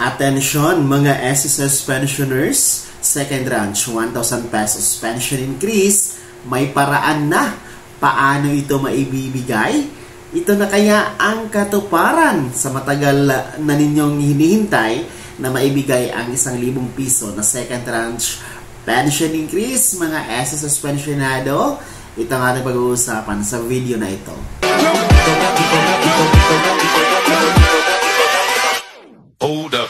Attention mga SSS pensioners, second tranche 1,000 pesos pension increase, may paraan na paano ito maibibigay. Ito na kaya ang katuparan sa matagal na ninyong hinihintay na maibigay ang 1,000 piso na second tranche pension increase mga SSS pensionado. Ito ang ating pag-uusapan sa video na ito. Hold up.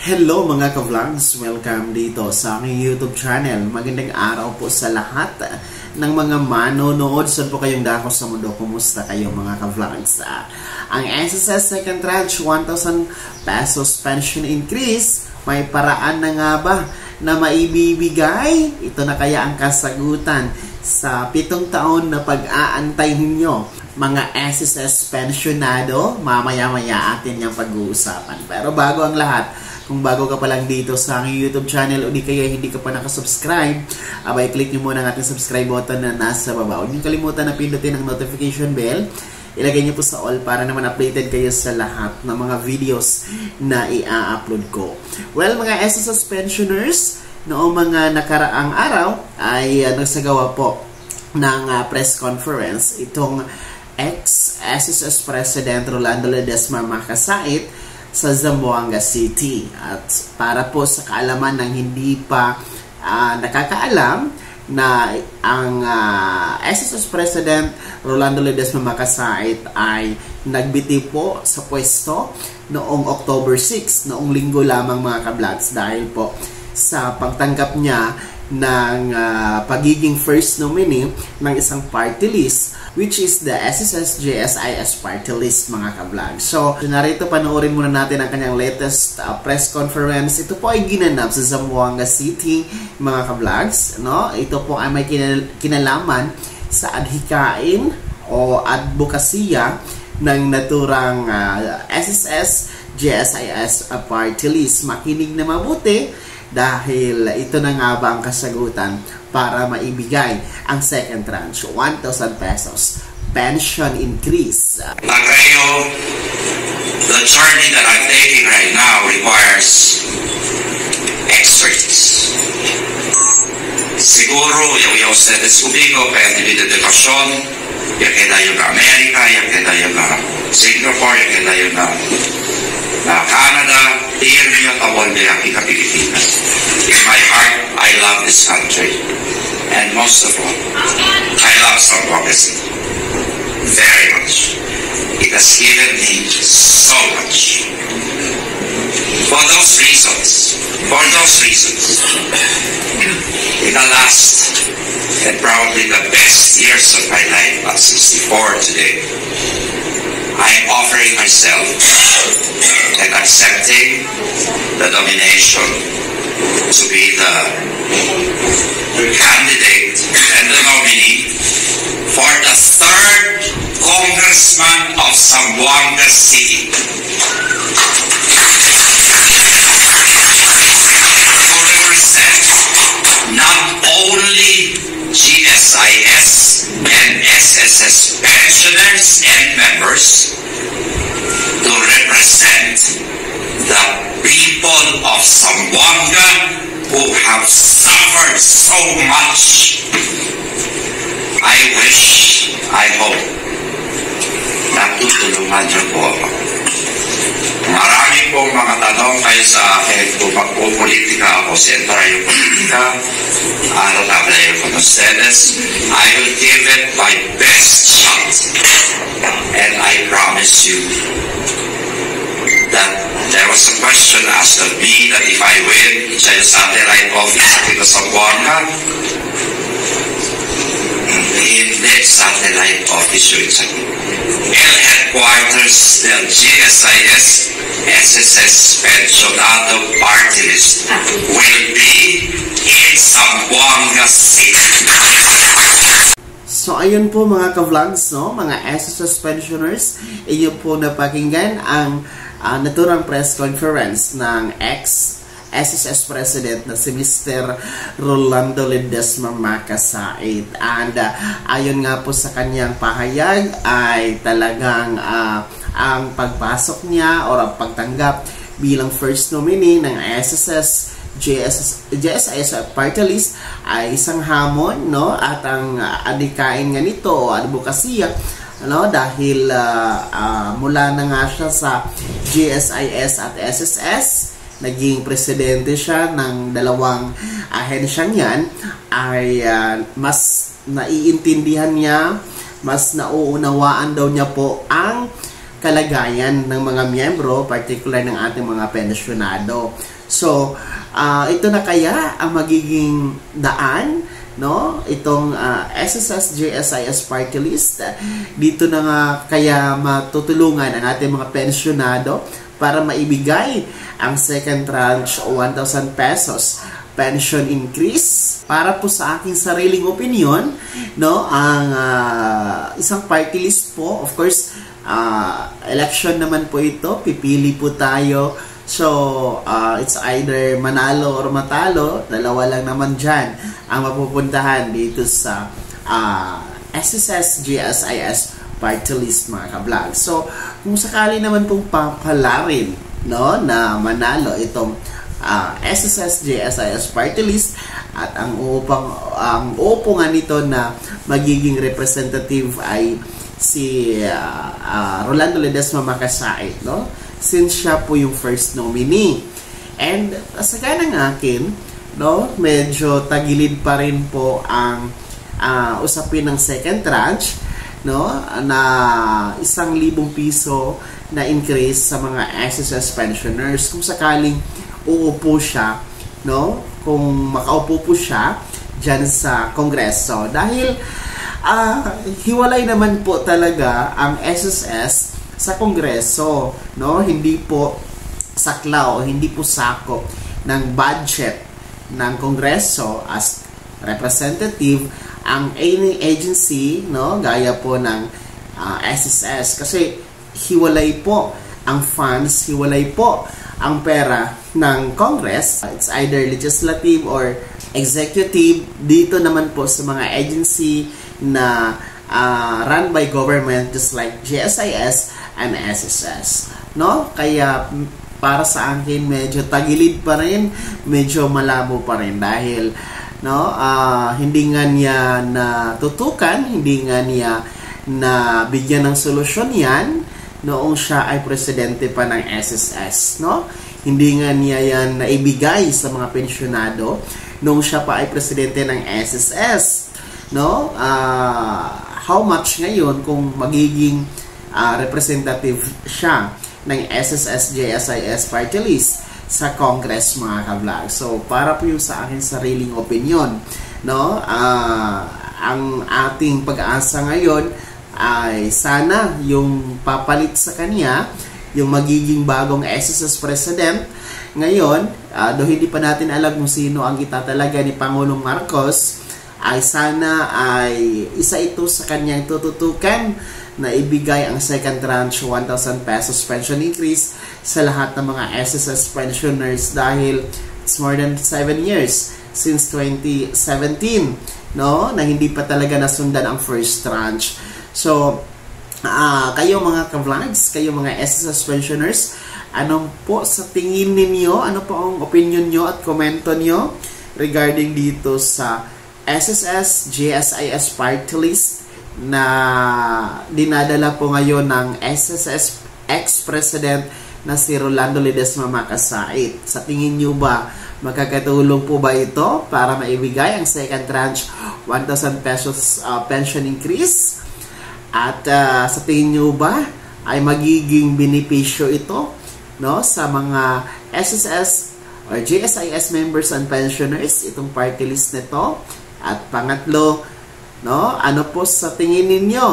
Hello mga ka-vlogs! Welcome dito sa aking YouTube channel. Magandang araw po sa lahat ng mga manonood. Saan po kayong dako sa mundo? Kumusta kayo mga ka-vlogs? Ang SSS second tranche 1,000 pesos pension increase, may paraan na nga ba na maibibigay? Ito na kaya ang kasagutan sa 7 taon na pag-aantay ninyo mga SSS pensionado. Mamaya-maya atin yung pag-uusapan. Pero bago ang lahat, kung bago ka pa lang dito sa aking YouTube channel o di kaya hindi ka pa nakasubscribe, abay click nyo muna ang ating subscribe button na nasa baba. Huwag nyo kalimutan na pindutin ang notification bell. Ilagay nyo po sa all para naman updated kayo sa lahat ng mga videos na i-upload ko. Well, mga SSS pensioners, noong mga nakaraang araw ay nagsagawa po ng press conference itong ex-SSS President Rolando Ledesma Makasait sa Zamboanga City. At para po sa kaalaman ng hindi pa nakakaalam na ang SSS President Rolando Ledesma Makasait ay nagbiti po sa pwesto noong October 6, noong linggo lamang mga ka-vlogs, dahil po sa pagtanggap niya ng pagiging first nominee ng isang party list, which is the SSS-GSIS party list mga ka-vlog. So, narito panoorin muna natin ang kanyang latest press conference. Ito po ay ginanap sa Zamboanga City mga ka-vlogs. No? Ito po ay may kinalaman sa adhikain o advokasya ng naturang SSS-GSIS party list. Makinig na mabuti dahil ito na nga ba ang kasagutan para maibigay ang second tranche 1,000 pesos pension increase. Pagkayo, the journey that I'm taking right now requires experts. Siguro, yung ustedes conmigo, kaya nilito de pasyon, yung tayo na Amerika, yung tayo na Singapore, yung tayo na Canada, tiyan niyo tabon niya kita Pilipinas. In my heart, I love this country. And most of all, I love Zamboanga City. Very much. It has given me so much. For those reasons, in the last and probably the best years of my life at 64 today, I am offering myself and accepting the nomination to be the candidate and the nominee for the 3rd Congressman of Zamboanga City. To represent not only GSIS and SSS pensioners and members, to represent the people of Zamboanga who have suffered so much. I wish, I hope, natutulungan niyo po ako. Marami pong mga tanong kayo sa akin kung magpupolitika ako, sentro yung politika, ano tablayo ko ng sedes. I will give it my best shot. And I promise you that there was a question asked of me that if I win sa satellite office dito sa Zamboanga, hindi satellite office yun sa L headquarters del GSIS SSS Pensionado Party List will be in Zamboanga City. So ayun po mga ka-vlogs, no? Mga SSS pensioners, inyo po napakinggan ang naturang press conference ng SSS President na si Mr. Rolando Ledesma Makasait. And ayon nga po sa kanyang pahayag ay talagang ang pagpasok niya o ang pagtanggap bilang first nominee ng SSS GSIS party list ay isang hamon, no? At ang adikain nga nito o advokasya, no? Dahil mula na nga siya sa GSIS at SSS, naging presidente siya ng dalawang ahensyang yan, ay mas naiintindihan niya, mas nauunawaan daw niya po ang kalagayan ng mga miyembro, particular ng ating mga pensyonado. So, ito na kaya ang magiging daan, no? Itong SSS GSIS party list. Dito na nga kaya matutulungan ang ating mga pensyonado para maibigay ang second tranche o 1,000 pesos pension increase. Para po sa aking sariling opinion, no, ang isang party list po, of course, election naman po ito, pipili po tayo. So, it's either manalo or matalo, dalawa lang naman dyan ang mapupuntahan dito sa SSS GSIS party list, mga ka-vlog. So, kung sakali naman pong papalarin, no, na manalo itong SSS GSIS party list at ang upo nga nito na magiging representative ay si Rolando Ledesma Makasait, no? Since siya po yung first nominee. And sa ganang akin, no, medyo tagilid pa rin po ang usapin ng second tranche, no, na 1,000 piso na increase sa mga SSS pensioners kung sakaling uupo siya, no, kung makaupo po siya dyan sa Kongreso. Dahil hiwalay naman po talaga ang SSS sa Kongreso, no, hindi po saklaw, hindi po sakop ng budget ng Kongreso as representative ang any agency, no, gaya po ng SSS, kasi hiwalay po ang funds, hiwalay po ang pera ng Congress. It's either legislative or executive. Dito naman po sa mga agency na run by government, just like GSIS and SSS, no? Kaya para sa akin medyo tagilid pa rin, medyo malabo pa rin dahil, no, hindi nga niya natutukan, hindi nga niya na bigyan ng solusyon yan noong siya ay presidente pa ng SSS, no? Hindi nga niya yan naibigay sa mga pensyonado noong siya pa ay presidente ng SSS, no? How much ngayon kung magiging representative siya ng SSS GSIS party list sa Congress, mga ka-vlog. So, para po yung sa akin sariling opinion, no? Ang ating pag-aasa ngayon ay sana yung papalit sa kanya, yung magiging bagong SSS President ngayon, do hindi pa natin alam kung sino ang itatalaga ni Pangulong Marcos, ay sana ay isa ito sa kanyang tututukan na ibigay ang second tranche 1,000 pesos pension increase sa lahat ng mga SSS pensioners dahil it's more than 7 years since 2017, no, na hindi pa talaga nasundan ang first tranche. So, kayo mga ka-vlogs, kayo mga SSS pensioners, ano po sa tingin ninyo, ano po ang opinion nyo at komento nyo regarding dito sa SSS GSIS party list na dinadala po ngayon ng SSS ex-president na si Rolando Ledesma Makasait? Sa tingin nyo ba, magkakatulong po ba ito para maibigay ang second tranche 1,000 pesos pension increase? At sa tingin nyo ba ay magiging benepisyo ito, no, sa mga SSS or GSIS members and pensioners, itong party list nito? At pangatlo, no, ano po sa tingin ninyo,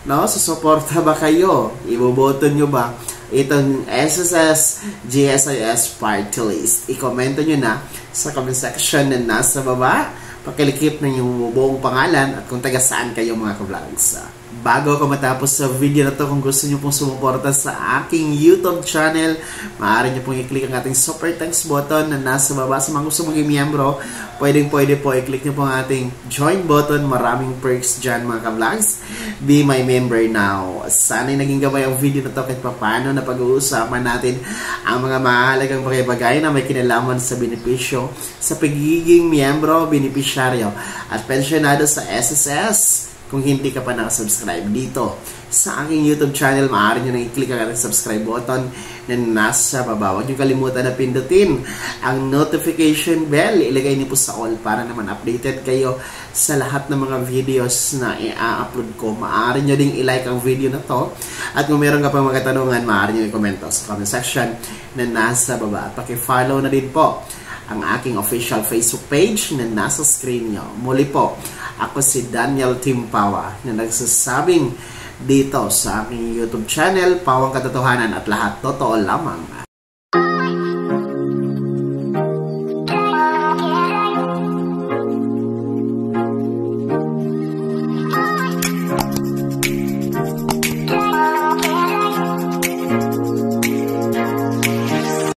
no, susuporta ba kayo, iboboto nyo ba itong SSS GSIS party list? I-komento nyo na sa comment section na nasa baba. Pakilikip na yung buong pangalan at kung taga saan kayo, mga ka-vlogs. Bago ako matapos sa video na to, kung gusto nyo pong sumuporta sa aking YouTube channel, maaari nyo pong i-click ang ating super thanks button na nasa baba. Sa mga gusto maging miyembro, pwede po i-click nyo po ang ating join button. Maraming perks dyan mga ka-vlogs. Be my member now. Sana'y naging gabay ang video na to kahit paano na pag-uusapan natin ang mga mahalagang bagay na may kinalaman sa benepisyo sa pagiging miyembro, benepisyaryo at pensyonado sa SSS. Kung hindi ka pa nakasubscribe dito sa aking YouTube channel, maaari nyo nang i-click ang subscribe button na nasa baba. Huwag nyo kalimutan na pindutin ang notification bell. Ilagay niyo po sa all para naman updated kayo sa lahat ng mga videos na i-upload ko. Maaari nyo ding i-like ang video na to. At kung meron ka pang mga katanungan, maaari nyo i-comment sa comment section na nasa baba. At paki-follow na din po ang aking official Facebook page na nasa screen nyo. Muli po, ako si Daniel Timpawa na nagsasabing dito sa aking YouTube channel, Pawang Katotohanan at lahat totoo lamang.